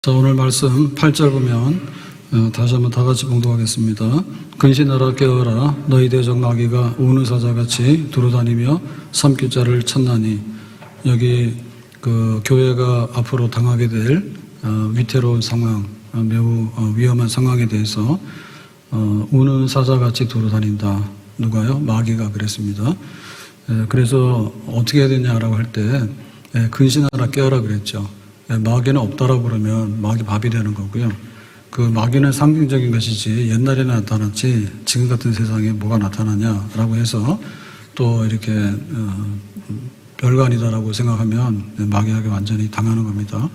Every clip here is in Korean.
자, 오늘 말씀 8절 보면 다시 한번 다 같이 봉독하겠습니다. 근신하라 깨어라 너희 대적 마귀가 우는 사자같이 두루다니며 삼킬자를 찾나니. 여기 교회가 앞으로 당하게 될 위태로운 상황, 매우 위험한 상황에 대해서 우는 사자같이 두루다닌다. 누가요? 마귀가 그랬습니다. 그래서 어떻게 해야 되냐라고 할 때 근신하라 깨어라 그랬죠. 마귀는 없다라고 그러면 마귀 밥이 되는 거고요. 그 마귀는 상징적인 것이지 옛날에 나타났지 지금 같은 세상에 뭐가 나타나냐라고 해서 또 이렇게 별거 아니다라고 생각하면 마귀에게 완전히 당하는 겁니다.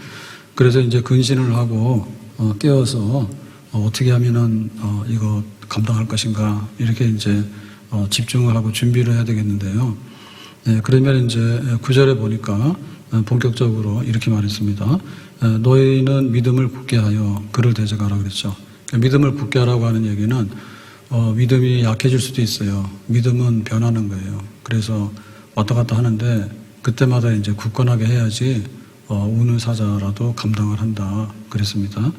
그래서 이제 근신을 하고 깨어서 어떻게 하면은 이거 감당할 것인가 이렇게 이제 집중을 하고 준비를 해야 되겠는데요. 그러면 이제 9절에 보니까 본격적으로 이렇게 말했습니다. 너희는 믿음을 굳게 하여 그를 대적하라 그랬죠. 믿음을 굳게 하라고 하는 얘기는 믿음이 약해질 수도 있어요. 믿음은 변하는 거예요. 그래서 왔다 갔다 하는데 그때마다 이제 굳건하게 해야지 우는 사자라도 감당을 한다 그랬습니다.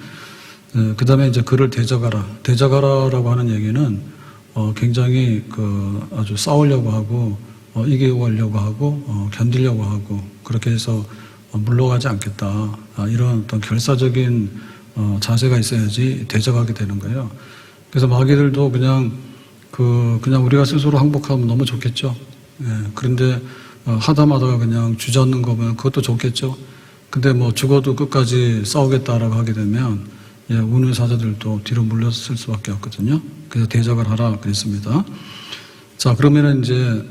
그 다음에 이제 그를 대적하라. 대적하라라고 하는 얘기는 굉장히 아주 싸우려고 하고 이기고 가려고 하고 견디려고 하고 그렇게 해서 물러가지 않겠다. 이런 어떤 결사적인 자세가 있어야지 대적하게 되는 거예요. 그래서 마귀들도 그냥 우리가 스스로 항복하면 너무 좋겠죠. 그런데 하다마다가 그냥 주저앉는 거 보면 그것도 좋겠죠. 근데 뭐 죽어도 끝까지 싸우겠다라고 하게 되면 우는 사자들도 뒤로 물러설 수밖에 없거든요. 그래서 대적을 하라 그랬습니다. 자, 그러면은 이제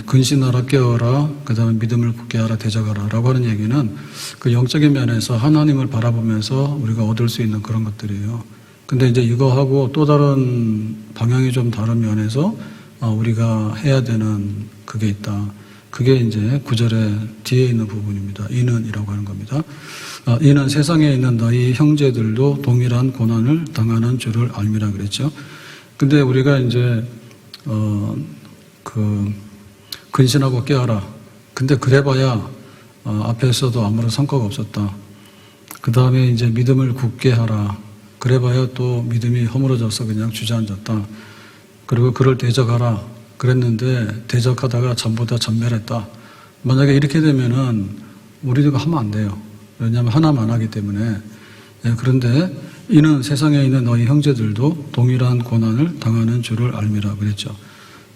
근신하라 깨어라, 그 다음에 믿음을 굳게 하라, 대적하라 라고 하는 얘기는 그 영적인 면에서 하나님을 바라보면서 우리가 얻을 수 있는 그런 것들이에요. 근데 이제 이거하고 또 다른 방향이 좀 다른 면에서 우리가 해야 되는 그게 있다. 그게 이제 9절에 뒤에 있는 부분입니다. 이는 이라고 하는 겁니다. 이는 세상에 있는 너희 형제들도 동일한 고난을 당하는 줄을 알미라 그랬죠. 근데 우리가 이제 근신하고 깨어라. 근데 그래봐야 앞에서도 아무런 성과가 없었다. 그 다음에 이제 믿음을 굳게 하라. 그래봐야 또 믿음이 허물어져서 그냥 주저앉았다. 그리고 그를 대적하라. 그랬는데 대적하다가 전부 다 전멸했다. 만약에 이렇게 되면은 우리가 하면 안 돼요. 왜냐하면 하나만 하기 때문에. 그런데 이는 세상에 있는 너희 형제들도 동일한 고난을 당하는 줄을 알미라 그랬죠.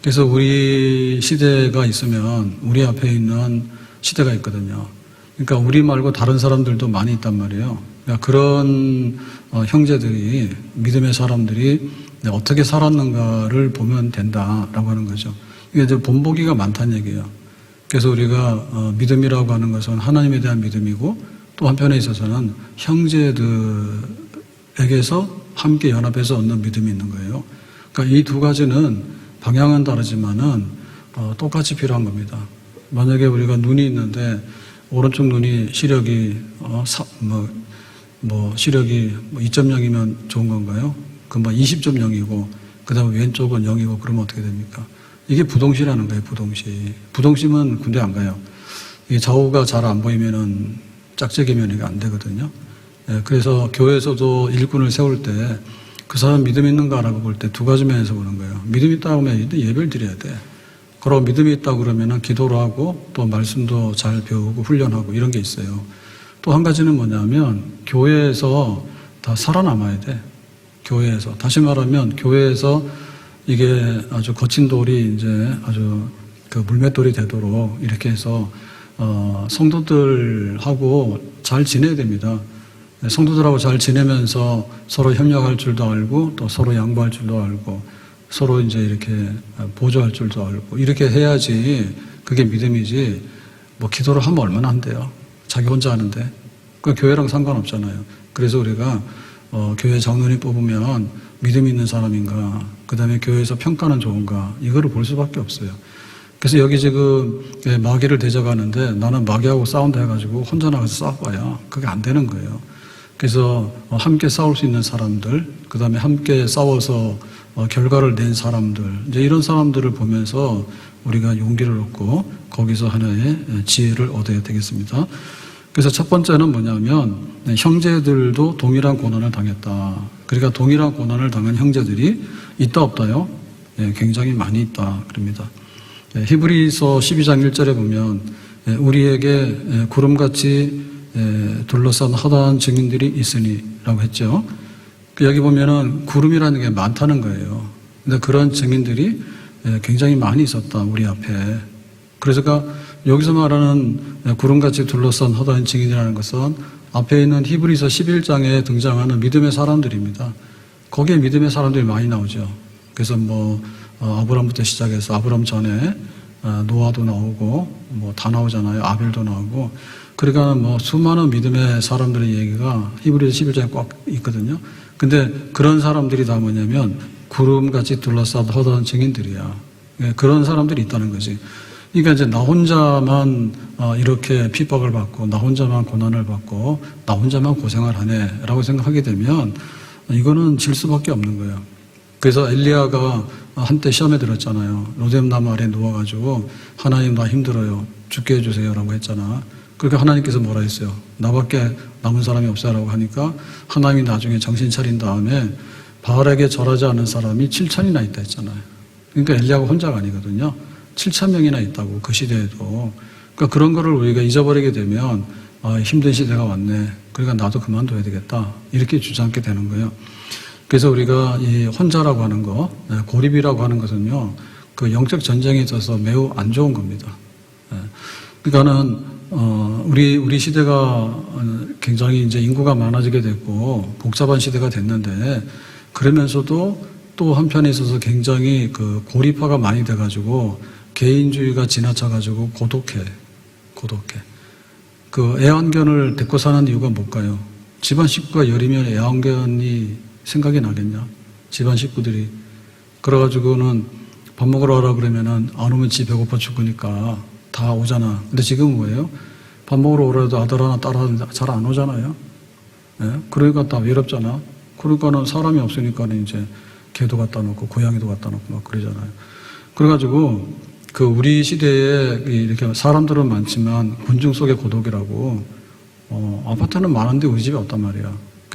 그래서 우리 시대가 있으면 우리 앞에 있는 시대가 있거든요. 그러니까 우리 말고 다른 사람들도 많이 있단 말이에요. 그러니까 그런 형제들이, 믿음의 사람들이 어떻게 살았는가를 보면 된다라고 하는 거죠. 이게 이제 본보기가 많다는 얘기예요. 그래서 우리가 믿음이라고 하는 것은 하나님에 대한 믿음이고 또 한편에 있어서는 형제들에게서 함께 연합해서 얻는 믿음이 있는 거예요. 그러니까 이 두 가지는 방향은 다르지만은 똑같이 필요한 겁니다. 만약에 우리가 눈이 있는데 오른쪽 눈이 시력이 시력이 2.0이면 좋은 건가요? 그럼 20.0이고 그다음에 왼쪽은 0이고 그러면 어떻게 됩니까? 이게 부동시라는 거예요. 부동심은 군대 안 가요. 이게 좌우가 잘 안 보이면은 짝짝이면 이게 안 되거든요. 그래서 교회에서도 일꾼을 세울 때 그 사람 믿음 있는가라고 볼 때 두 가지 면에서 보는 거예요. 믿음 있다고 하면 예배를 드려야 돼. 그리고 믿음이 있다고 그러면은 기도를 하고 또 말씀도 잘 배우고 훈련하고 이런 게 있어요. 또 한 가지는 뭐냐면 교회에서 다 살아남아야 돼. 교회에서. 다시 말하면 교회에서 이게 아주 거친 돌이 이제 아주 물맷돌이 되도록 이렇게 해서 성도들하고 잘 지내야 됩니다. 성도들하고 잘 지내면서 서로 협력할 줄도 알고 또 서로 양보할 줄도 알고 서로 이제 이렇게 보조할 줄도 알고 이렇게 해야지 그게 믿음이지 뭐 기도를 하면 얼마나 안 돼요. 자기 혼자 하는데. 그 교회랑 상관없잖아요. 그래서 우리가 교회 장로님 뽑으면 믿음 있는 사람인가 그 다음에 교회에서 평가는 좋은가 이거를 볼 수밖에 없어요. 그래서 여기 지금 마귀를 대적하는데 나는 마귀하고 싸운다 해가지고 혼자 나가서 싸워봐야 그게 안 되는 거예요. 그래서 함께 싸울 수 있는 사람들, 그 다음에 함께 싸워서 결과를 낸 사람들, 이제 이런 사람들을 보면서 우리가 용기를 얻고 거기서 하나의 지혜를 얻어야 되겠습니다. 그래서 첫 번째는 뭐냐면 형제들도 동일한 고난을 당했다. 그러니까 동일한 고난을 당한 형제들이 있다 없다요? 예, 굉장히 많이 있다 그럽니다. 예, 히브리서 12장 1절에 보면 우리에게 구름같이 둘러싼 허다한 증인들이 있으니 라고 했죠. 여기 보면은 구름이라는 게 많다는 거예요. 근데 그런 증인들이 굉장히 많이 있었다 우리 앞에. 그래서 여기서 말하는 구름같이 둘러싼 허다한 증인이라는 것은 앞에 있는 히브리서 11장에 등장하는 믿음의 사람들입니다. 거기에 믿음의 사람들이 많이 나오죠. 그래서 아브람부터 시작해서 아브람 전에 노아도 나오고 다 나오잖아요. 아벨도 나오고. 그러니까 수많은 믿음의 사람들의 얘기가 히브리서 11장에 꽉 있거든요. 근데 그런 사람들이 다 뭐냐면 구름같이 둘러싼 허다한 증인들이야. 그런 사람들이 있다는 거지. 그러니까 이제 나 혼자만 이렇게 핍박을 받고 나 혼자만 고난을 받고 나 혼자만 고생을 하네 라고 생각하게 되면 이거는 질 수밖에 없는 거예요. 그래서 엘리야가 한때 시험에 들었잖아요. 로뎀나무 아래 누워가지고 하나님 나 힘들어요. 죽게 해주세요 라고 했잖아. 그러니까 하나님께서 뭐라 했어요? 나밖에 남은 사람이 없어라고 하니까 하나님이 나중에 정신 차린 다음에 바알에게 절하지 않은 사람이 7천이나 있다 했잖아요. 그러니까 엘리야가 혼자가 아니거든요. 7,000명이나 있다고 그 시대에도. 그러니까 그런 거를 우리가 잊어버리게 되면 힘든 시대가 왔네. 그러니까 나도 그만둬야 되겠다. 이렇게 주저앉게 되는 거예요. 그래서 우리가 이 혼자라고 하는 거, 고립이라고 하는 것은요, 그 영적 전쟁에 있어서 매우 안 좋은 겁니다. 그러니까는 우리 시대가 굉장히 이제 인구가 많아지게 됐고 복잡한 시대가 됐는데 그러면서도 또 한편에 있어서 굉장히 그 고립화가 많이 돼가지고 개인주의가 지나쳐가지고 고독해. 그 애완견을 데리고 사는 이유가 뭘까요? 집안 식구가 열이면 애완견이 생각이 나겠냐? 집안 식구들이. 그래가지고는 밥 먹으러 가라 그러면은 안 오면 지 배고파 죽으니까 다 오잖아. 근데 지금은 뭐예요? 밥 먹으러 오라도 아들 하나 딸 하나 잘 안 오잖아요. 예? 그러니까 다 외롭잖아. 그러니까는 사람이 없으니까는 이제 개도 갖다 놓고 고양이도 갖다 놓고 막 그러잖아요. 그래가지고 그 우리 시대에 이렇게 사람들은 많지만 군중 속의 고독이라고 아파트는 많은데 우리 집에 없단 말이야.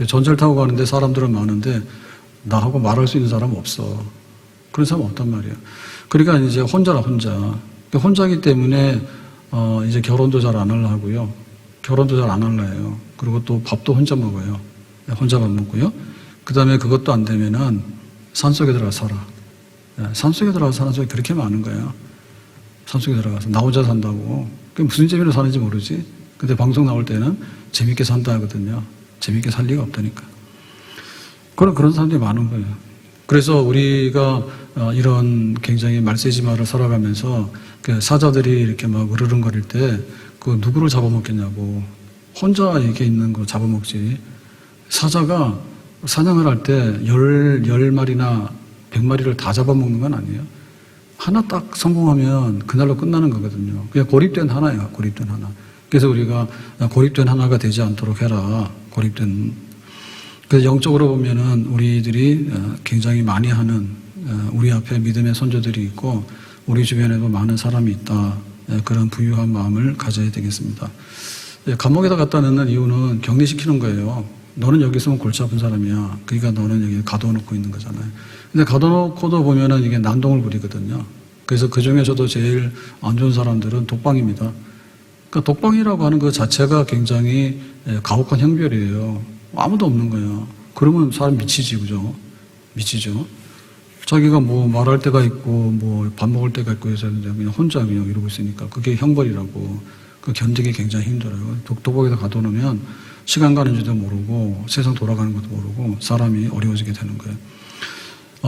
전철 타고 가는데 사람들은 많은데 나하고 말할 수 있는 사람은 없어. 그런 사람 없단 말이야. 그러니까 이제 혼자이기 때문에 이제 결혼도 잘 안 하려 하고요. 결혼도 잘 안 하려 해요. 그리고 또 밥도 혼자 먹어요. 혼자 밥 먹고요. 그 다음에 그것도 안 되면은 산속에 들어가서 살아. 산속에 들어가서 사는 사람이 그렇게 많은 거야. 산속에 들어가서 나 혼자 산다고. 그게 무슨 재미로 사는지 모르지. 근데 방송 나올 때는 재밌게 산다 하거든요. 재밌게 살 리가 없다니까. 그런 사람들이 많은 거예요. 그래서 우리가 이런 굉장히 말세지마를 살아가면서 그 사자들이 이렇게 막 으르렁거릴 때 그 누구를 잡아먹겠냐고. 혼자 이렇게 있는 거 잡아먹지. 사자가 사냥을 할 때 10마리나 100마리를 다 잡아먹는 건 아니에요. 하나 딱 성공하면 그날로 끝나는 거거든요. 그냥 고립된 하나예요. 고립된 하나. 그래서 우리가 고립된 하나가 되지 않도록 해라. 그래서 영적으로 보면은 우리들이 굉장히 많이 하는 우리 앞에 믿음의 선조들이 있고 우리 주변에도 많은 사람이 있다. 그런 부유한 마음을 가져야 되겠습니다. 감옥에다 갖다 넣는 이유는 격리시키는 거예요. 너는 여기 있으면 골치 아픈 사람이야. 그러니까 너는 여기 가둬놓고 있는 거잖아요. 근데 가둬놓고도 보면은 이게 난동을 부리거든요. 그래서 그 중에서도 제일 안 좋은 사람들은 독방입니다. 그러니까 독방이라고 하는 것 자체가 굉장히 가혹한 형벌이에요. 아무도 없는 거예요. 그러면 사람 미치지, 그죠? 미치죠. 자기가 뭐 말할 때가 있고, 뭐 밥 먹을 때가 있고 해서 그냥 혼자 그냥 이러고 있으니까 그게 형벌이라고. 그 견디기 굉장히 힘들어요. 독방에다 가둬놓으면 시간 가는 줄도 모르고 세상 돌아가는 것도 모르고 사람이 어려워지게 되는 거예요.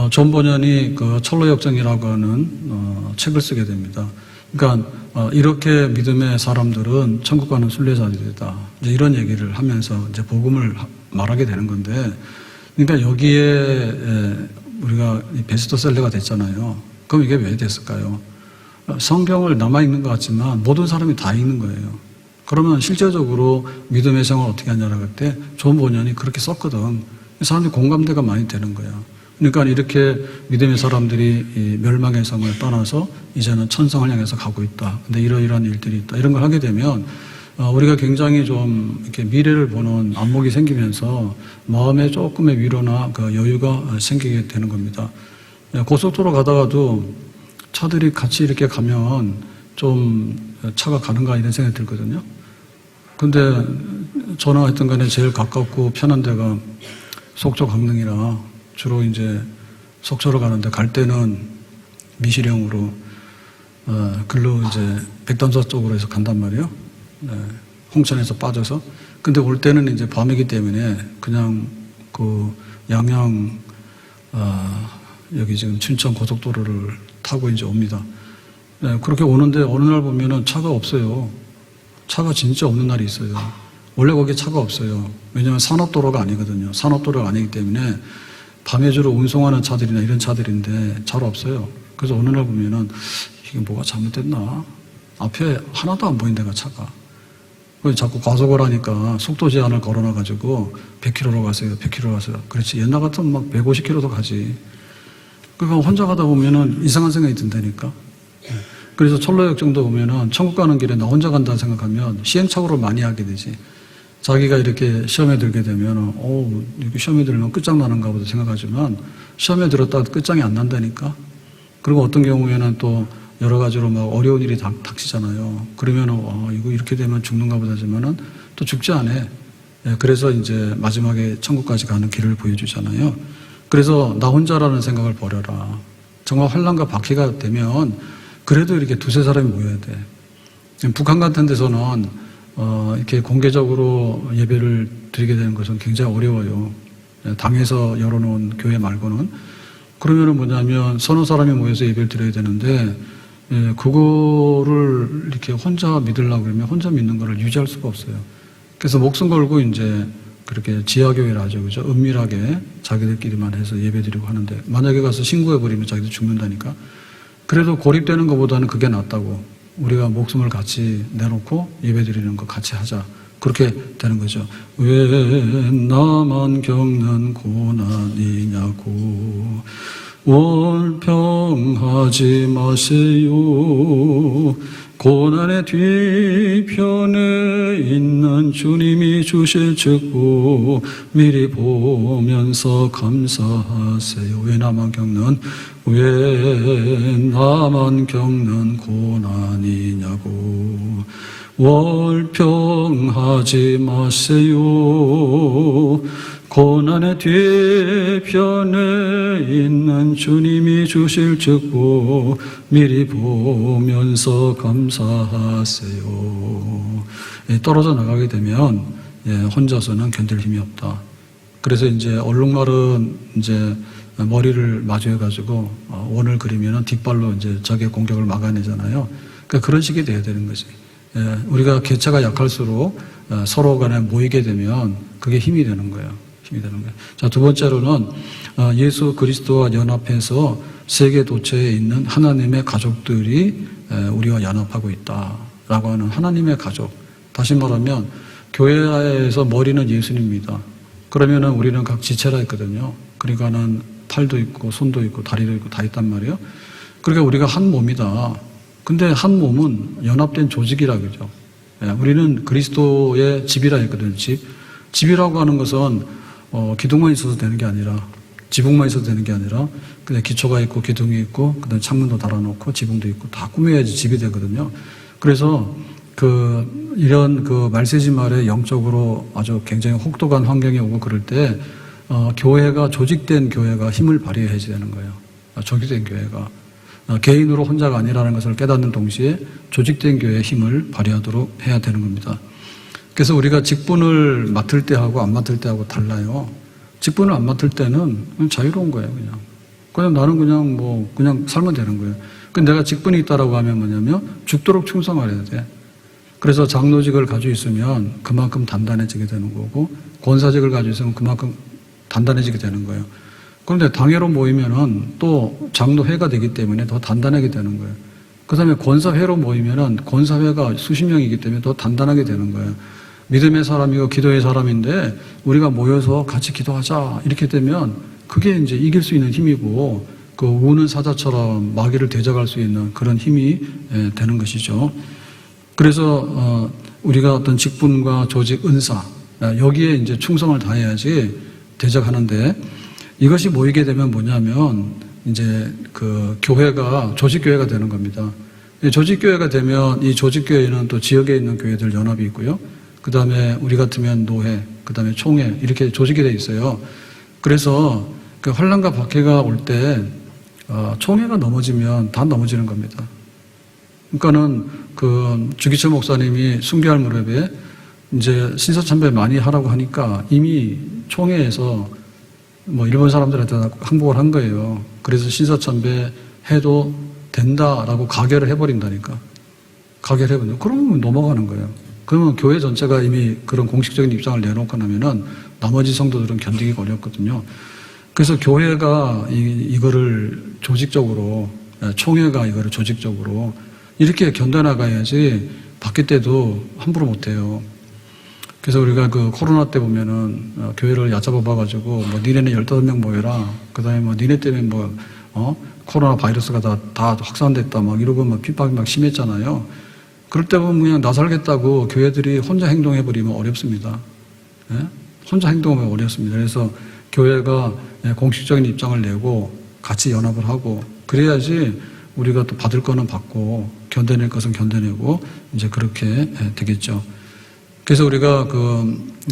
존 버년이 그 철로 역정이라고 하는 책을 쓰게 됩니다. 그러니까 이렇게 믿음의 사람들은 천국 가는 순례자들이다. 이제 이런 얘기를 하면서 이제 복음을 말하게 되는 건데, 그러니까 여기에 우리가 베스트셀러가 됐잖아요. 그럼 이게 왜 됐을까요? 성경을 남아 읽는 것 같지만 모든 사람이 다 읽는 거예요. 그러면 실제적으로 믿음의 생활을 어떻게 하냐라고 할 때 존 버년이 그렇게 썼거든. 사람들이 공감대가 많이 되는 거야. 그러니까 이렇게 믿음의 사람들이 이 멸망의 성을 떠나서 이제는 천성을 향해서 가고 있다. 근데 이러이러한 일들이 있다. 이런 걸 하게 되면 우리가 굉장히 좀 이렇게 미래를 보는 안목이 생기면서 마음에 조금의 위로나 그 여유가 생기게 되는 겁니다. 고속도로 가다가도 차들이 같이 이렇게 가면 좀 차가 가는가 이런 생각이 들거든요. 근데 저는 하여튼 간에 제일 가깝고 편한 데가 속초 강릉이라 주로 이제 속초로 가는데 갈 때는 미시령으로 글로 이제 백담사 쪽으로 해서 간단 말이에요. 홍천에서 빠져서. 근데 올 때는 이제 밤이기 때문에 그냥 그 양양 여기 지금 춘천 고속도로를 타고 이제 옵니다. 그렇게 오는데 어느 날 보면은 차가 없어요. 차가 진짜 없는 날이 있어요. 원래 거기에 차가 없어요. 왜냐하면 산업도로가 아니거든요. 산업도로가 아니기 때문에 밤에 주로 운송하는 차들이나 이런 차들인데 잘 없어요. 그래서 어느 날 보면은 이게 뭐가 잘못됐나? 앞에 하나도 안 보인 데가 차가. 그래서 자꾸 과속을 하니까 속도 제한을 걸어놔가지고 100km로 가세요. 100km로 가세요. 그렇지. 옛날 같으면 막 150km도 가지. 그러니까 혼자 가다 보면은 이상한 생각이 든다니까. 그래서 철로역 정도 보면은 천국 가는 길에 나 혼자 간다 생각하면 시행착오를 많이 하게 되지. 자기가 이렇게 시험에 들게 되면, 이렇게 시험에 들면 끝장나는가 보다 생각하지만 시험에 들었다가 끝장이 안 난다니까. 그리고 어떤 경우에는 또 여러 가지로 막 어려운 일이 닥치잖아요. 그러면은, 이거 이렇게 되면 죽는가 보다 하지만은 또 죽지 않아. 그래서 이제 마지막에 천국까지 가는 길을 보여주잖아요. 그래서 나 혼자라는 생각을 버려라. 정말 환난과 박해가 되면 그래도 이렇게 두세 사람이 모여야 돼. 북한 같은 데서는 이렇게 공개적으로 예배를 드리게 되는 것은 굉장히 어려워요. 당에서 열어놓은 교회 말고는. 그러면은 뭐냐면 서너 사람이 모여서 예배를 드려야 되는데, 그거를 이렇게 혼자 믿으려고 그러면 혼자 믿는 거를 유지할 수가 없어요. 그래서 목숨 걸고 이제 그렇게 지하교회를 하죠. 그죠? 은밀하게 자기들끼리만 해서 예배 드리고 하는데, 만약에 가서 신고해버리면 자기들 죽는다니까. 그래도 고립되는 것보다는 그게 낫다고. 우리가 목숨을 같이 내놓고 예배드리는 거 같이 하자. 그렇게 되는 거죠. 왜 나만 겪는 고난이냐고 월평하지 마세요. 고난의 뒤편에 있는 주님이 주실 축복 미리 보면서 감사하세요. 왜 나만 겪는 고난이냐고 월평하지 마세요. 고난의 뒤편에 있는 주님이 주실 축복 미리 보면서 감사하세요. 떨어져 나가게 되면 혼자서는 견딜 힘이 없다. 그래서 이제 얼룩말은 이제 머리를 마주해가지고 원을 그리면 뒷발로 이제 적의 공격을 막아내잖아요. 그러니까 그런 식이 돼야 되는 거지. 우리가 개체가 약할수록 서로 간에 모이게 되면 그게 힘이 되는 거예요. 힘이 되는 거예요. 자, 두 번째로는 예수 그리스도와 연합해서 세계 도처에 있는 하나님의 가족들이 우리와 연합하고 있다라고 하는 하나님의 가족. 다시 말하면 교회에서 머리는 예수님입니다. 그러면은 우리는 각 지체라 했거든요. 그러니까는 팔도 있고 손도 있고 다리도 있고 다 있단 말이에요. 그러니까 우리가 한 몸이다. 근데 한 몸은 연합된 조직이라 그러죠. 우리는 그리스도의 집이라 했거든요. 집이라고 하는 것은 기둥만 있어도 되는 게 아니라 지붕만 있어도 되는 게 아니라 그냥 기초가 있고 기둥이 있고 그다음에 창문도 달아놓고 지붕도 있고 다 꾸며야지 집이 되거든요. 그래서 이런 말세지 말에 영적으로 아주 굉장히 혹독한 환경이 오고 그럴 때 교회가 조직된 교회가 힘을 발휘해야 되는 거예요. 조직된 교회가 개인으로 혼자가 아니라는 것을 깨닫는 동시에 조직된 교회의 힘을 발휘하도록 해야 되는 겁니다. 그래서 우리가 직분을 맡을 때하고 안 맡을 때하고 달라요. 직분을 안 맡을 때는 그냥 자유로운 거예요. 그냥 나는 그냥 살면 되는 거예요. 근데 내가 직분이 있다라고 하면 뭐냐면 죽도록 충성하려야 돼. 그래서 장로직을 가지고 있으면 그만큼 단단해지게 되는 거고 권사직을 가지고 있으면 그만큼 단단해지게 되는 거예요. 그런데 당회로 모이면은 또 장로회가 되기 때문에 더 단단하게 되는 거예요. 그 다음에 권사회로 모이면은 권사회가 수십 명이기 때문에 더 단단하게 되는 거예요. 믿음의 사람이고 기도의 사람인데 우리가 모여서 같이 기도하자 이렇게 되면 그게 이제 이길 수 있는 힘이고 우는 사자처럼 마귀를 대적할 수 있는 그런 힘이 되는 것이죠. 그래서 우리가 어떤 직분과 조직, 은사, 여기에 이제 충성을 다해야지 대적하는데, 이것이 모이게 되면 뭐냐면 이제 그 교회가 조직교회가 되는 겁니다. 조직교회가 되면 이 조직교회는 또 지역에 있는 교회들 연합이 있고요. 그 다음에 우리 같으면 노회, 그 다음에 총회, 이렇게 조직이 돼 있어요. 그래서 그 환난과 박해가 올 때 총회가 넘어지면 다 넘어지는 겁니다. 그러니까는 그 주기철 목사님이 순교할 무렵에 이제 신사참배 많이 하라고 하니까 이미 총회에서 뭐 일본 사람들한테 항복을 한 거예요. 그래서 신사참배 해도 된다라고 가결을 해버린다니까. 가결을 해버린다. 그러면 넘어가는 거예요. 그러면 교회 전체가 이미 그런 공식적인 입장을 내놓고 나면은 나머지 성도들은 견디기가 어렵거든요. 그래서 교회가 이거를 조직적으로, 총회가 이거를 조직적으로 이렇게 견뎌나가야지 바뀔 때도 함부로 못해요. 그래서 우리가 그 코로나 때 보면은 교회를 얕잡아 봐가지고 뭐 니네는 15명 모여라. 그 다음에 뭐 니네 때문에 코로나 바이러스가 다 확산됐다 막 이러고 막 핍박이 막 심했잖아요. 그럴 때 보면 그냥 나 살겠다고 교회들이 혼자 행동해버리면 어렵습니다. 예? 혼자 행동하면 어렵습니다. 그래서 교회가 공식적인 입장을 내고 같이 연합을 하고 그래야지 우리가 또 받을 거는 받고 견뎌낼 것은 견뎌내고 이제 그렇게 되겠죠. 그래서 우리가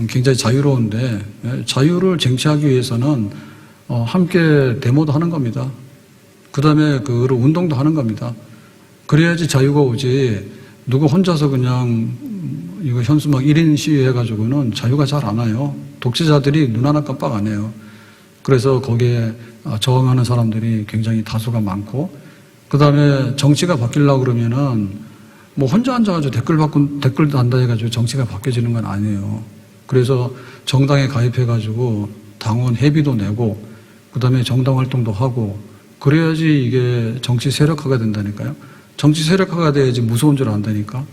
굉장히 자유로운데 자유를 쟁취하기 위해서는 함께 데모도 하는 겁니다. 그 다음에 그거를 운동도 하는 겁니다. 그래야지 자유가 오지 누구 혼자서 그냥 이거 현수 막 1인 시위 해가지고는 자유가 잘 안 와요. 독재자들이 눈 하나 깜빡 안 해요. 그래서 거기에 저항하는 사람들이 굉장히 다수가 많고 그 다음에 정치가 바뀌려고 그러면은 뭐 혼자 앉아가지고 댓글 단다 해가지고 정치가 바뀌어지는 건 아니에요. 그래서 정당에 가입해가지고 당원 회비도 내고 그 다음에 정당 활동도 하고 그래야지 이게 정치 세력화가 된다니까요. 정치 세력화가 돼야지 무서운 줄 안다니까.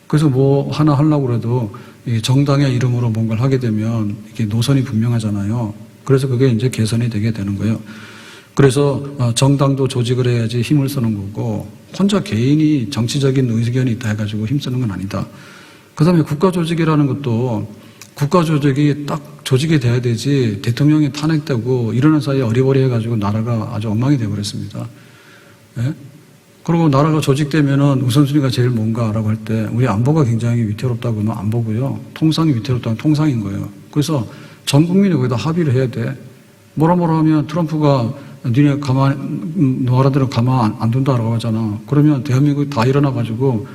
그래서 뭐 하나 하려고 해도 정당의 이름으로 뭔가를 하게 되면 이게 노선이 분명하잖아요. 그래서 그게 이제 개선이 되게 되는 거예요. 그래서 정당도 조직을 해야지 힘을 쓰는 거고 혼자 개인이 정치적인 의견이 있다 해가지고 힘쓰는 건 아니다. 그 다음에 국가조직이라는 것도 국가조직이 딱 조직이 돼야 되지 대통령이 탄핵되고 이러는 사이에 어리버리해가지고 나라가 아주 엉망이 되어버렸습니다. 예? 그리고 나라가 조직되면은 우선순위가 제일 뭔가라고 할 때 우리 안보가 굉장히 위태롭다고 하면 안보고요. 통상이 위태롭다면 통상인 거예요. 그래서 전 국민이 거기다 합의를 해야 돼. 뭐라 하면 트럼프가 니네 노아라들은 가만 안 둔다라고 하잖아. 그러면 대한민국이 다 일어나가지고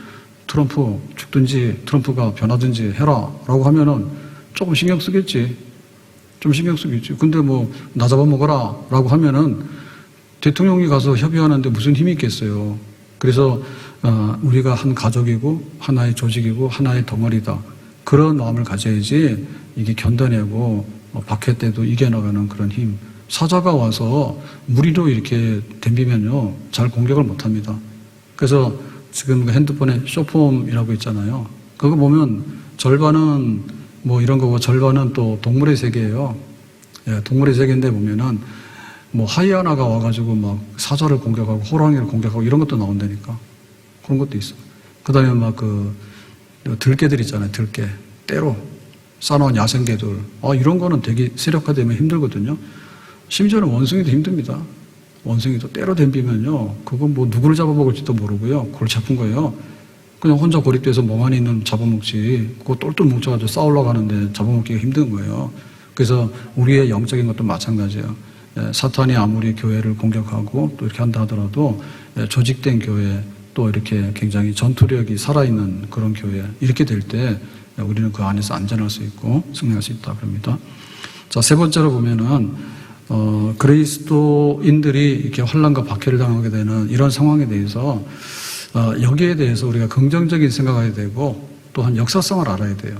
트럼프 죽든지 트럼프가 변하든지 해라 라고 하면은 조금 신경 쓰겠지. 좀 신경 쓰겠지. 근데 뭐 나 잡아먹어라 라고 하면은 대통령이 가서 협의하는데 무슨 힘이 있겠어요. 그래서 우리가 한 가족이고 하나의 조직이고 하나의 덩어리다. 그런 마음을 가져야지 이게 견뎌내고 박해 때도 이겨나가는 그런 힘. 사자가 와서 무리로 이렇게 덤비면요 잘 공격을 못합니다. 그래서 지금 핸드폰에 쇼폼이라고 있잖아요. 그거 보면 절반은 뭐 이런 거고 절반은 또 동물의 세계예요. 예, 동물의 세계인데 보면은 뭐 하이아나가 와가지고 막 사자를 공격하고 호랑이를 공격하고 이런 것도 나온다니까. 그런 것도 있어. 그 다음에 막 들개들 있잖아요. 들개. 때로 싸놓은 야생개들. 이런 거는 되게 세력화되면 힘들거든요. 심지어는 원숭이도 힘듭니다. 원숭이도 때로 덤비면요. 그건 뭐 누구를 잡아먹을지도 모르고요. 골치 아픈 거예요. 그냥 혼자 고립돼서 멍하니 있는 잡아먹지. 그거 똘똘 뭉쳐가지고 싸우려고 하는데 잡아먹기가 힘든 거예요. 그래서 우리의 영적인 것도 마찬가지예요. 사탄이 아무리 교회를 공격하고 또 이렇게 한다 하더라도 조직된 교회 또 이렇게 굉장히 전투력이 살아있는 그런 교회 이렇게 될 때 우리는 그 안에서 안전할 수 있고 승리할 수 있다 그럽니다. 자, 세 번째로 보면은 그리스도인들이 이렇게 환난과 박해를 당하게 되는 이런 상황에 대해서 여기에 대해서 우리가 긍정적인 생각을 해야 되고 또한 역사성을 알아야 돼요.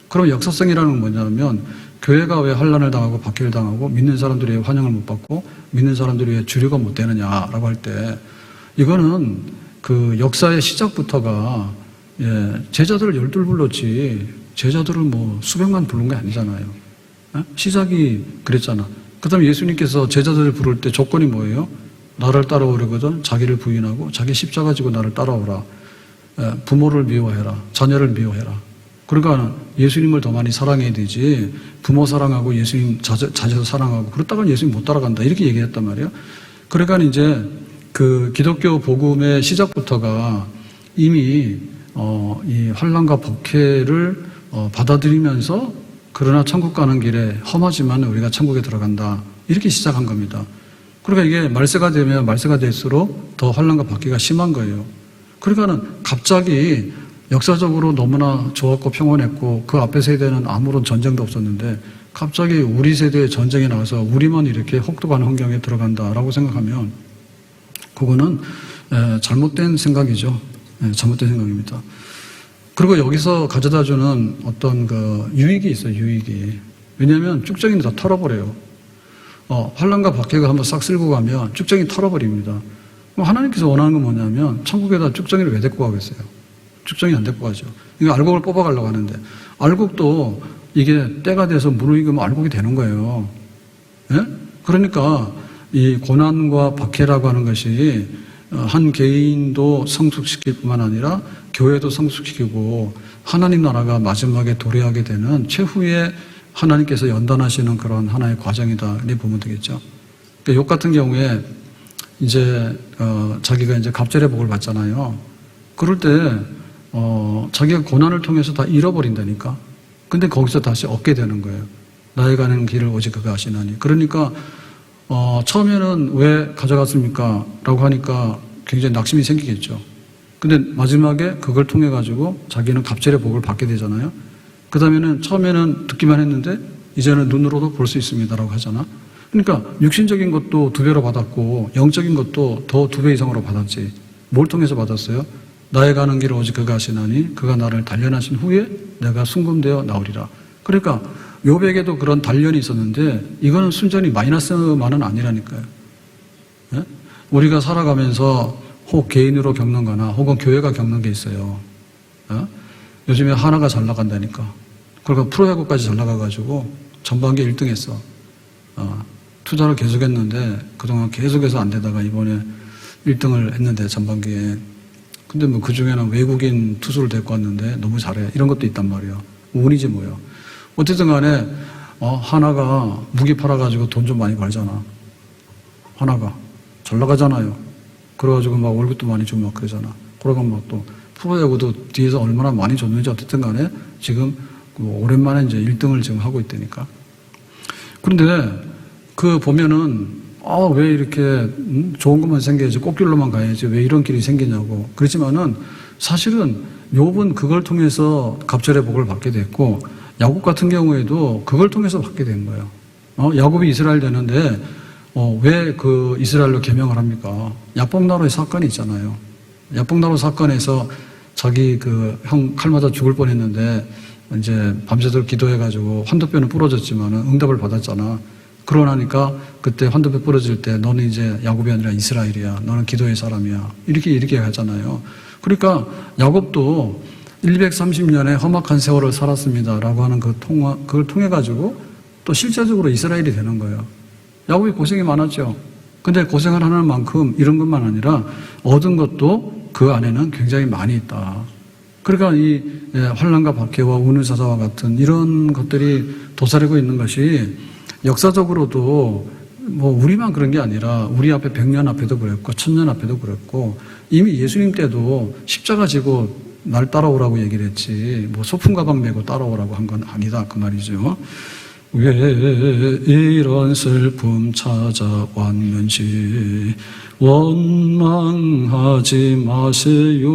그럼 역사성이라는 건 뭐냐면 교회가 왜 환난을 당하고 박해를 당하고 믿는 사람들이 왜 환영을 못 받고 믿는 사람들이 왜 주류가 못 되느냐라고 할 때 이거는 그 역사의 시작부터가 제자들을 12 불렀지 제자들을 뭐 수백만 부른 게 아니잖아요. 시작이 그랬잖아. 그 다음에 예수님께서 제자들을 부를 때 조건이 뭐예요? 나를 따라오려거든 자기를 부인하고 자기 십자가 지고 나를 따라오라. 부모를 미워해라. 자녀를 미워해라. 그러니까 예수님을 더 많이 사랑해야 되지, 부모 사랑하고 예수님 자녀 사랑하고 그렇다고 예수님 못 따라간다 이렇게 얘기했단 말이에요. 그러니까 이제 그 기독교 복음의 시작부터가 이미 이 환난과 박해를 받아들이면서 그러나 천국 가는 길에 험하지만 우리가 천국에 들어간다 이렇게 시작한 겁니다. 그러니까 이게 말세가 되면 말세가 될수록 더 환난과 박해가 심한 거예요. 그러니까는 갑자기 역사적으로 너무나 좋았고 평온했고 그 앞에 세대는 아무런 전쟁도 없었는데 갑자기 우리 세대에 전쟁이 나와서 우리만 이렇게 혹독한 환경에 들어간다라고 생각하면 그거는 잘못된 생각이죠. 잘못된 생각입니다. 그리고 여기서 가져다주는 어떤 그 유익이 있어요. 유익이. 왜냐하면 쭉정이는 다 털어버려요. 환난과 박해가 한번 싹 쓸고 가면 쭉정이 털어버립니다. 그럼 하나님께서 원하는 건 뭐냐면 천국에다 쭉정이를 왜 데리고 가겠어요? 쭉정이 안 데리고 가죠. 이거 알곡을 뽑아가려고 하는데 알곡도 이게 때가 돼서 무르익으면 알곡이 되는 거예요. 예? 그러니까 이 고난과 박해라고 하는 것이 한 개인도 성숙시킬 뿐만 아니라 교회도 성숙시키고 하나님 나라가 마지막에 도래하게 되는 최후의 하나님께서 연단하시는 그런 하나의 과정이다. 이렇게 보면 되겠죠. 그러니까 욥 같은 경우에 이제 자기가 이제 갑절의 복을 받잖아요. 그럴 때 자기가 고난을 통해서 다 잃어버린다니까. 근데 거기서 다시 얻게 되는 거예요. 나의 가는 길을 오직 그가 아시나니. 그러니까 처음에는 왜 가져갔습니까? 라고 하니까 굉장히 낙심이 생기겠죠. 근데 마지막에 그걸 통해 가지고 자기는 갑절의 복을 받게 되잖아요. 그 다음에는 처음에는 듣기만 했는데 이제는 눈으로도 볼 수 있습니다. 라고 하잖아. 그러니까 육신적인 것도 2배로 받았고 영적인 것도 더 2배 이상으로 받았지. 뭘 통해서 받았어요? 나의 가는 길을 오직 그가 아시나니 그가 나를 단련하신 후에 내가 순금되어 나오리라. 그러니까 욥에게도 그런 단련이 있었는데 이거는 순전히 마이너스만은 아니라니까요. 예? 우리가 살아가면서 혹 개인으로 겪는 거나 혹은 교회가 겪는 게 있어요. 예? 요즘에 하나가 잘 나간다니까. 그러니까 프로야구까지 잘 나가가지고 전반기에 1등 했어. 투자를 계속했는데 그동안 계속해서 안 되다가 이번에 1등을 했는데 전반기에. 근데 뭐 그 중에는 외국인 투수를 데리고 왔는데 너무 잘해. 이런 것도 있단 말이에요. 운이지 뭐예요. 어쨌든 간에 하나가 무기 팔아가지고 돈 좀 많이 벌잖아. 하나가 잘 나가잖아요. 그래가지고 막 월급도 많이 주고 막 그러잖아. 그러고 막 또 프로야구도 뒤에서 얼마나 많이 줬는지 어쨌든 간에 지금 오랜만에 이제 1등을 지금 하고 있다니까. 그런데 그 보면은 왜 이렇게 좋은 것만 생겨야지 꽃길로만 가야지 왜 이런 길이 생기냐고. 그렇지만은 사실은 욥은 그걸 통해서 갑절의 복을 받게 됐고 야곱 같은 경우에도 그걸 통해서 받게 된 거예요. 야곱이 이스라엘 되는데 왜 그 이스라엘로 계명을 합니까? 야복나루의 사건이 있잖아요. 야복나루 사건에서 자기 그 형 칼 맞아 죽을 뻔했는데 이제 밤새도록 기도해가지고 환도뼈는 부러졌지만 응답을 받았잖아. 그러고 나니까 그때 환도뼈 부러질 때 너는 이제 야곱이 아니라 이스라엘이야. 너는 기도의 사람이야. 이렇게 하잖아요. 그러니까 야곱도 130년의 험악한 세월을 살았습니다라고 하는 그걸 통해 가지고 또 실제적으로 이스라엘이 되는 거예요. 야곱이 고생이 많았죠. 근데 고생을 하는 만큼 이런 것만 아니라 얻은 것도 그 안에는 굉장히 많이 있다. 그러니까 이 환난과 박해와 우는 사자와 같은 이런 것들이 도사리고 있는 것이 역사적으로도 뭐 우리만 그런 게 아니라 우리 앞에 100년 앞에도 그랬고 1000년 앞에도 그랬고 이미 예수님 때도 십자가 지고 날 따라오라고 얘기를 했지 뭐 소품 가방 메고 따라오라고 한 건 아니다 그 말이죠. 왜 이런 슬픔 찾아왔는지 원망하지 마세요.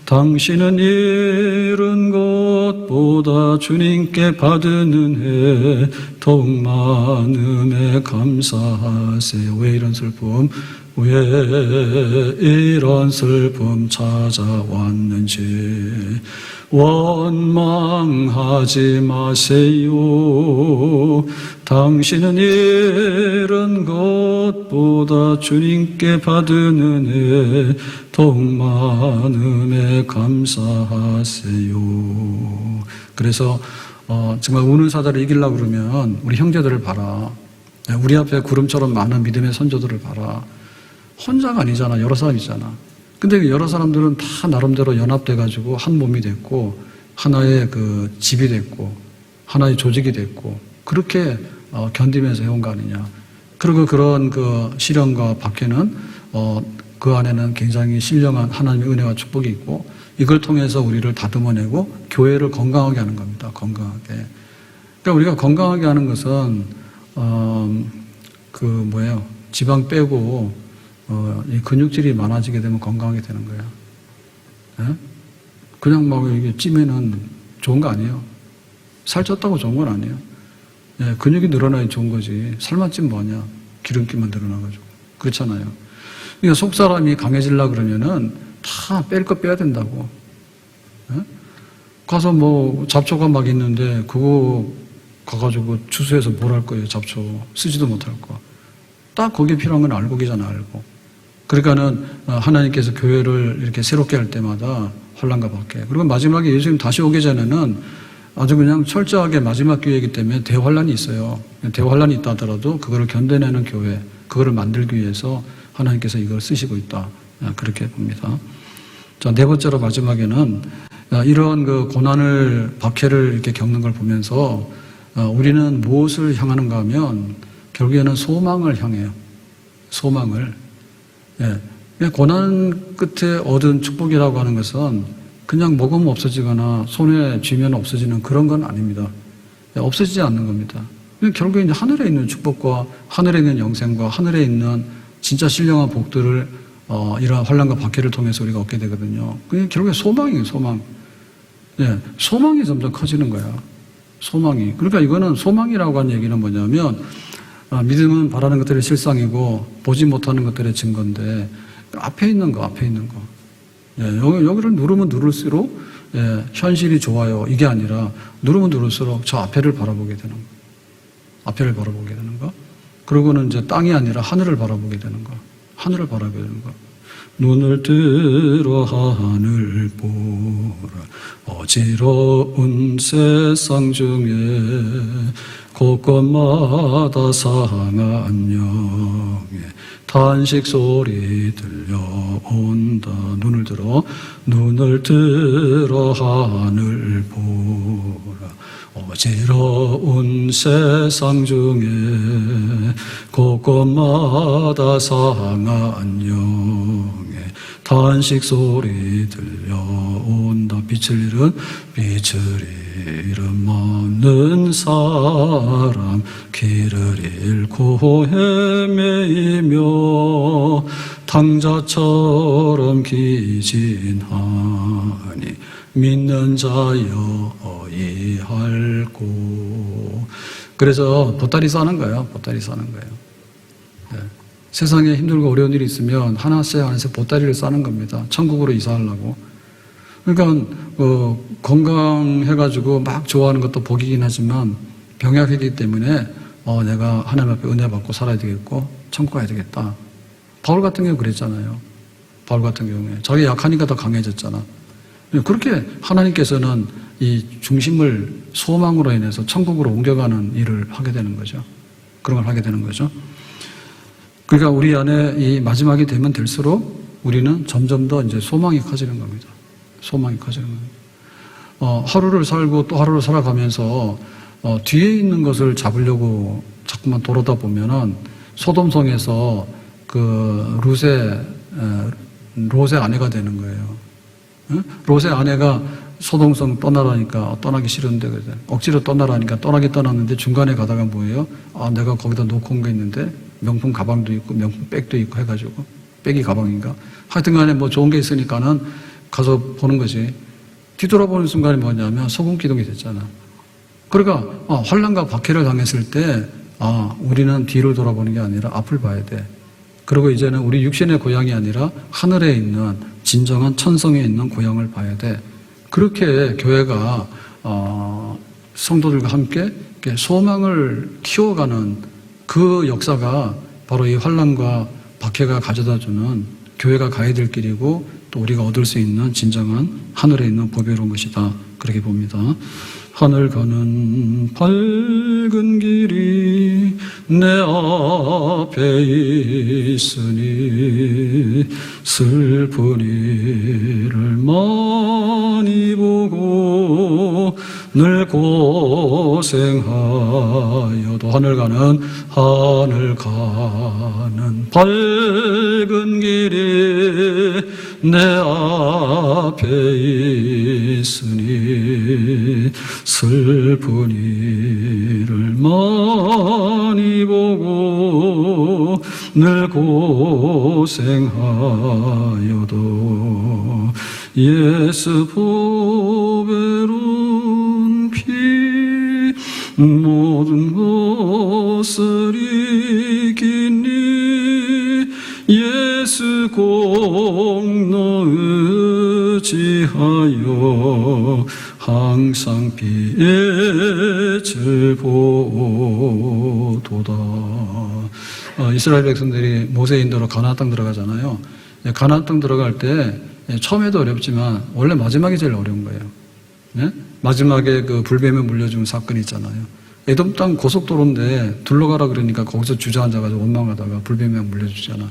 당신은 잃은 것보다 주님께 받은 은혜 더욱 많음에 감사하세요. 왜 이런 슬픔? 왜 이런 슬픔 찾아왔는지 원망하지 마세요. 당신은 잃은 것보다 주님께 받은 은혜 더욱 많음에 감사하세요. 그래서 정말 우는 사자를 이기려고 그러면 우리 형제들을 봐라. 우리 앞에 구름처럼 많은 믿음의 선조들을 봐라. 혼자가 아니잖아. 여러 사람이잖아. 근데 여러 사람들은 다 나름대로 연합돼가지고 한 몸이 됐고 하나의 그 집이 됐고 하나의 조직이 됐고 그렇게 견디면서 해온 거 아니냐. 그리고 그런 그 시련과 박해는 그 안에는 굉장히 신령한 하나님의 은혜와 축복이 있고 이걸 통해서 우리를 다듬어내고 교회를 건강하게 하는 겁니다. 건강하게. 그러니까 우리가 건강하게 하는 것은 지방 빼고 이 근육질이 많아지게 되면 건강하게 되는 거예요. 예? 그냥 막 이게 찌면은 좋은 거 아니에요. 살쪘다고 좋은 건 아니에요. 예, 근육이 늘어나야 좋은 거지. 살만 찌면 뭐냐? 기름기만 늘어나가지고. 그렇잖아요. 그러니까 속 사람이 강해지려고 그러면은 다 뺄 거 빼야 된다고. 예? 가서 뭐 잡초가 막 있는데 그거 가가지고 주수해서 뭘 할 거예요? 잡초 쓰지도 못할 거. 딱 거기에 필요한 건 알고 계잖아, 알고. 그러니까는 하나님께서 교회를 이렇게 새롭게 할 때마다 환난과 박해. 그리고 마지막에 예수님 다시 오기 전에는 아주 그냥 철저하게 마지막 기회이기 때문에 대환란이 있어요. 대환란이 있다 하더라도 그거를 견뎌내는 교회, 그거를 만들기 위해서 하나님께서 이걸 쓰시고 있다. 그렇게 봅니다. 자, 네 번째로 마지막에는 이런 그 고난을, 박해를 이렇게 겪는 걸 보면서 우리는 무엇을 향하는가 하면 결국에는 소망을 향해요. 소망을. 예. 고난 끝에 얻은 축복이라고 하는 것은 그냥 먹으면 없어지거나 손에 쥐면 없어지는 그런 건 아닙니다. 없어지지 않는 겁니다. 결국에 이제 하늘에 있는 축복과 하늘에 있는 영생과 하늘에 있는 진짜 신령한 복들을 이러한 환난과 박해를 통해서 우리가 얻게 되거든요. 그게 결국에 소망이에요, 소망. 예. 소망이 점점 커지는 거야. 소망이. 그러니까 이거는 소망이라고 하는 얘기는 뭐냐면 믿음은 바라는 것들의 실상이고 보지 못하는 것들의 증거인데 앞에 있는 거. 예, 여기를 누르면 누를수록 현실이 좋아요. 이게 아니라 누르면 누를수록 저 앞에를 바라보게 되는 거. 앞에를 바라보게 되는 거. 그러고는 이제 땅이 아니라 하늘을 바라보게 되는 거. 하늘을 바라보게 되는 거. 눈을 들어 하늘 보라. 어지러운 세상 중에 곳곳마다 상한 영의 탄식 소리 들려온다. 눈을 들어 하늘 보라. 어지러운 세상 중에 곳곳마다 상한 영의 탄식 소리 들려온다. 빛을 잃은 많은 사람 길을 잃고 헤매이며 탕자처럼 기진하니 믿는 자여 어이할꼬. 그래서 보따리 싸는 거예요. 보따리 싸는 거예요. 네. 세상에 힘들고 어려운 일이 있으면 하나씩 보따리를 싸는 겁니다. 천국으로 이사하려고. 그러니까 건강해가지고 막 좋아하는 것도 복이긴 하지만 병약하기 때문에 내가 하나님 앞에 은혜 받고 살아야 되겠고 천국 가야 되겠다. 바울 같은 경우 그랬잖아요. 바울 같은 경우에 자기 약하니까 더 강해졌잖아. 그렇게 하나님께서는 이 중심을 소망으로 인해서 천국으로 옮겨가는 일을 하게 되는 거죠. 그런 걸 하게 되는 거죠. 그러니까 우리 안에 이 마지막이 되면 될수록 우리는 점점 더 이제 소망이 커지는 겁니다. 소망이 커지는 겁니다. 하루를 살고 또 하루를 살아가면서 뒤에 있는 것을 잡으려고 자꾸만 돌아다 보면은 소돔성에서 그 롯의 아내가 되는 거예요. 응? 롯의 아내가 소돔성 떠나라니까 떠나기 싫은데 억지로 떠나라니까 떠났는데 중간에 가다가 뭐예요? 내가 거기다 놓고 온 게 있는데 명품 가방도 있고 명품 백도 있고 해가지고 백이 가방인가? 하여튼간에 뭐 좋은 게 있으니까는 가서 보는 거지. 뒤돌아보는 순간이 뭐냐면 소금 기둥이 됐잖아. 그러니까 환난과 박해를 당했을 때 우리는 뒤를 돌아보는 게 아니라 앞을 봐야 돼. 그리고 이제는 우리 육신의 고향이 아니라 하늘에 있는 진정한 천성에 있는 고향을 봐야 돼. 그렇게 교회가 성도들과 함께 소망을 키워가는 그 역사가 바로 이 환난과 박해가 가져다주는 교회가 가야 될 길이고 또 또 우리가 얻을 수 있는 진정한 하늘에 있는 보배로운 것이다. 그렇게 봅니다. 하늘 가는 밝은 길이 내 앞에 있으니 슬픈 일을 많이 보고 늘 고생하여도 하늘 가는 밝은 길이 내 앞에 있으니 슬픈 일을 많이 보고 늘 고생하여도 예수 보배로운 피 모든 것을 이기니 예수 공로 의지하여 항상 빛을 보도다. 이스라엘 백성들이 모세 인도로 가나안 땅 들어가잖아요. 가나안 땅 들어갈 때 처음에도 어렵지만 원래 마지막이 제일 어려운 거예요. 네? 마지막에 그 불뱀에 물려준 사건이 있잖아요. 에돔 땅 고속도로인데 둘러가라 그러니까 거기서 주저앉아가지고 원망하다가 불뱀에 물려주잖아.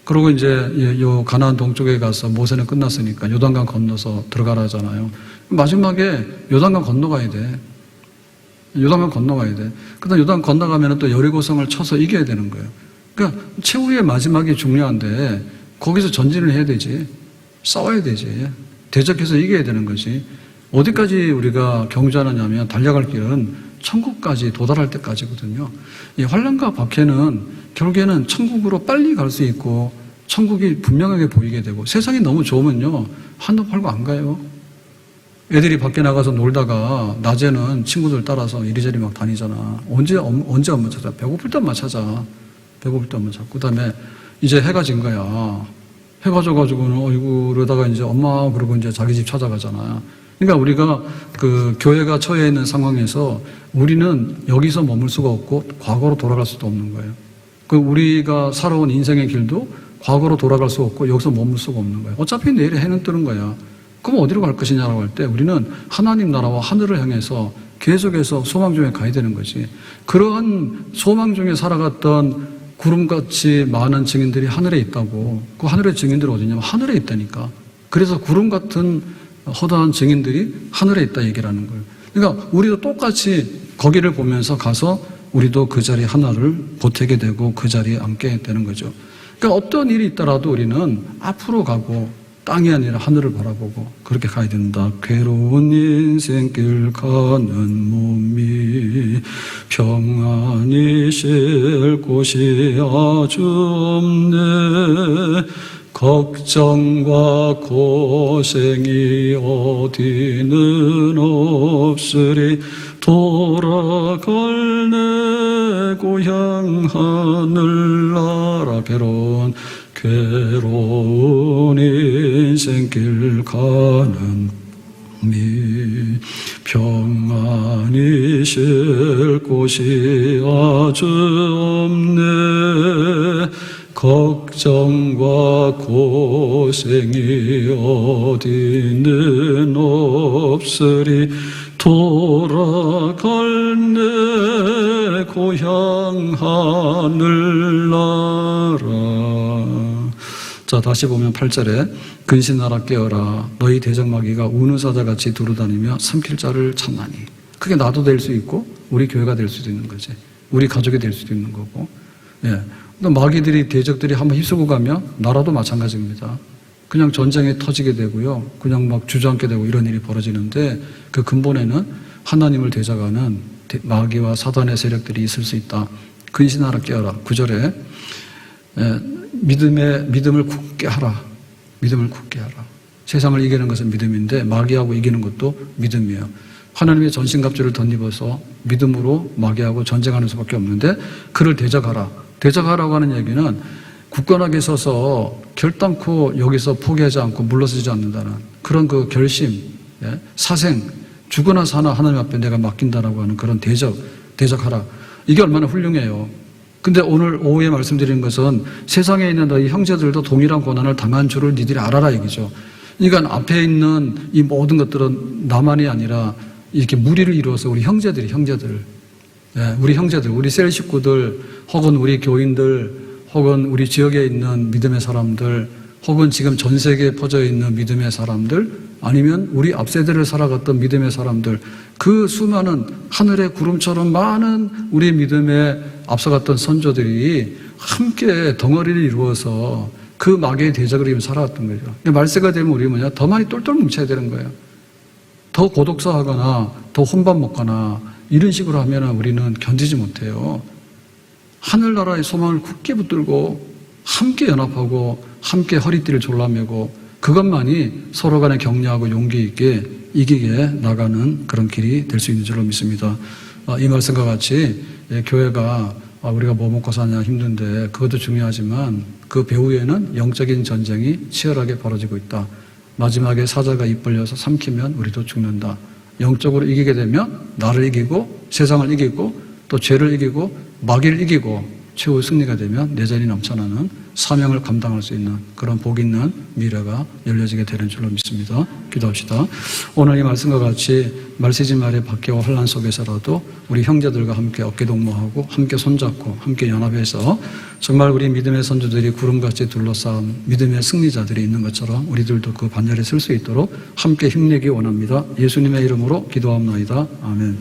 그리고 이제 요 가나안 동쪽에 가서 모세는 끝났으니까 요단강 건너서 들어가라 하잖아요. 마지막에 요단강 건너가야 돼. 요단강 건너가야 돼. 그다음 요단 건너가면 또 여리고성을 쳐서 이겨야 되는 거예요. 그러니까 최후의 마지막이 중요한데 거기서 전진을 해야 되지. 싸워야 되지. 대적해서 이겨야 되는 거지. 어디까지 우리가 경주하느냐면 달려갈 길은 천국까지 도달할 때까지거든요. 이 환난과 박해는 결국에는 천국으로 빨리 갈 수 있고 천국이 분명하게 보이게 되고 세상이 너무 좋으면요. 한도 팔고 안 가요. 애들이 밖에 나가서 놀다가 낮에는 친구들 따라서 이리저리 막 다니잖아. 언제 한번 찾아? 배고플 때만 찾아. 배고플 때만 찾고. 그 다음에 이제 해가 진 거야. 해가 져가지고는 어이구 그러다가 이제 엄마 그러고 이제 자기 집 찾아가잖아. 그러니까 우리가 그 교회가 처해 있는 상황에서 우리는 여기서 머물 수가 없고 과거로 돌아갈 수도 없는 거예요. 그 우리가 살아온 인생의 길도 과거로 돌아갈 수 없고 여기서 머물 수가 없는 거예요. 어차피 내일에 해는 뜨는 거야. 그럼 어디로 갈 것이냐라고 할 때 우리는 하나님 나라와 하늘을 향해서 계속해서 소망 중에 가야 되는 거지. 그러한 소망 중에 살아갔던 구름같이 많은 증인들이 하늘에 있다고. 그 하늘의 증인들이 어디냐면 하늘에 있다니까. 그래서 구름 같은 허다한 증인들이 하늘에 있다 얘기를 하는 거예요. 그러니까 우리도 똑같이 거기를 보면서 가서 우리도 그 자리 하나를 보태게 되고 그 자리에 앉게 되는 거죠. 그러니까 어떤 일이 있더라도 우리는 앞으로 가고 땅이 아니라 하늘을 바라보고 그렇게 가야 된다. 괴로운 인생길 가는 몸이 평안히 쉴 곳이 아주 없네. 걱정과 고생이 어디는 없으리. 돌아갈 내 고향 하늘나라. 괴로운 인생길 가는 미 평안히 쉴 곳이 아주 없네. 걱정과 고생이 어디는 없으리. 돌아갈 내 고향 하늘나라. 자, 다시 보면 8절에 근신하라 깨어라. 너희 대적마귀가 우는 사자같이 두루다니며 삼킬 자를 찾나니. 그게 나도 될 수 있고 우리 교회가 될 수도 있는 거지. 우리 가족이 될 수도 있는 거고. 예. 마귀들이 대적들이 한번 휩쓸고 가면 나라도 마찬가지입니다. 그냥 전쟁이 터지게 되고요. 그냥 막 주저앉게 되고 이런 일이 벌어지는데 그 근본에는 하나님을 대적하는 마귀와 사단의 세력들이 있을 수 있다. 근신하라 깨어라. 9절에 믿음을 굳게 하라. 믿음을 굳게 하라. 세상을 이기는 것은 믿음인데 마귀하고 이기는 것도 믿음이에요. 하나님의 전신갑주를 덧입어서 믿음으로 마귀하고 전쟁하는 수밖에 없는데 그를 대적하라. 대적하라고 하는 얘기는 굳건하게 서서 결단코 여기서 포기하지 않고 물러서지 않는다는 그런 그 결심, 사생, 죽으나 사나 하나님 앞에 내가 맡긴다라고 하는 그런 대적하라. 이게 얼마나 훌륭해요. 근데 오늘 오후에 말씀드린 것은 세상에 있는 너희 형제들도 동일한 고난을 당한 줄을 니들이 알아라 얘기죠. 그러니까 앞에 있는 이 모든 것들은 나만이 아니라 이렇게 무리를 이루어서 우리 형제들, 우리 형제들, 우리 셀 식구들, 혹은 우리 교인들, 혹은 우리 지역에 있는 믿음의 사람들, 혹은 지금 전 세계에 퍼져 있는 믿음의 사람들, 아니면 우리 앞세대를 살아갔던 믿음의 사람들, 그 수많은 하늘의 구름처럼 많은 우리 믿음에 앞서갔던 선조들이 함께 덩어리를 이루어서 그 마귀의 대적을 이루며 살아왔던 거죠. 말세가 되면 우리 뭐냐? 더 많이 똘똘 뭉쳐야 되는 거예요. 더 고독사하거나 더 혼밥 먹거나 이런 식으로 하면 우리는 견디지 못해요. 하늘나라의 소망을 굳게 붙들고 함께 연합하고 함께 허리띠를 졸라매고 그것만이 서로 간에 격려하고 용기 있게 이기게 나가는 그런 길이 될 수 있는 줄로 믿습니다. 이 말씀과 같이 교회가 우리가 뭐 먹고 사냐 힘든데 그것도 중요하지만 그 배후에는 영적인 전쟁이 치열하게 벌어지고 있다. 마지막에 사자가 입 벌려서 삼키면 우리도 죽는다. 영적으로 이기게 되면 나를 이기고 세상을 이기고 또 죄를 이기고 마귀를 이기고 최후 승리가 되면 내 자리 넘쳐나는 사명을 감당할 수 있는 그런 복 있는 미래가 열려지게 되는 줄로 믿습니다. 기도합시다. 오늘 이 말씀과 같이 말세지 말의 박해와 혼란 속에서라도 우리 형제들과 함께 어깨동무하고 함께 손잡고 함께 연합해서 정말 우리 믿음의 선조들이 구름같이 둘러싸은 믿음의 승리자들이 있는 것처럼 우리들도 그 반열에 설 수 있도록 함께 힘내기 원합니다. 예수님의 이름으로 기도합나이다. 아멘.